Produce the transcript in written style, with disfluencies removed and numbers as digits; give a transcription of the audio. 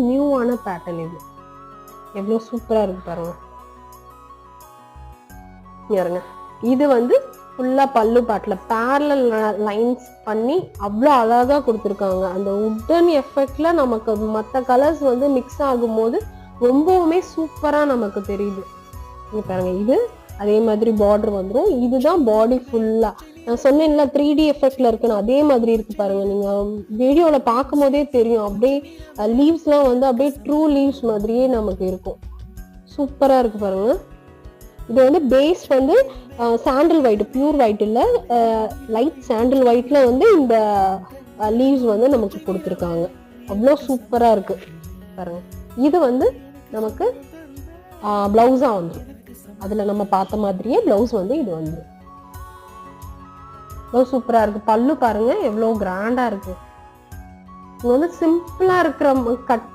நியூவான pattern இது. எவ்வளோ சூப்பரா இருக்கு பாருங்க. பாருங்க, இது வந்து ஃபுல்லா பல்லு பாட்டில் பேரலல் லைன்ஸ் பண்ணி அவ்வளோ அழகா கொடுத்துருக்காங்க. அந்த உட்டன் எஃபெக்ட்ல நமக்கு மற்ற கலர்ஸ் வந்து மிக்ஸ் ஆகும்போது ரொம்பவுமே சூப்பரா நமக்கு தெரியுது. இங்க பாருங்க, இது அதே மாதிரி பார்டர் வந்துடும். இதுதான் பாடி ஃபுல்லா. நான் சொன்னேன்ல 3D எஃபெக்ட்ல இருக்குன்னு, அதே மாதிரி இருக்கு பாருங்க. நீங்க வீடியோல பார்க்கும் போதே தெரியும். அப்படியே லீவ்ஸ்லாம் வந்து அப்படியே ட்ரூ லீவ்ஸ் மாதிரியே நமக்கு இருக்கும். சூப்பரா இருக்கு பாருங்க. இது வந்து பேஸ் வந்து சாண்டில் ஒயிட், பியூர் ஒயிட் இல்ல, லைட் சாண்டில் ஒயிட்ல வந்து இந்த லீவ்ஸ் வந்து நமக்கு கொடுத்துருக்காங்க. அவ்வளோ சூப்பரா இருக்கு பாருங்க. இது வந்து நமக்கு பிளவுஸா வந்துடும். அதுல நம்ம பார்த்த மாதிரியே பிளவுஸ் வந்து இது வந்துடும். எவ்வளோ சூப்பரா இருக்கு. பல்லு பாருங்க எவ்வளோ கிராண்டா இருக்கு. இது வந்து சிம்பிளா இருக்கிற கட்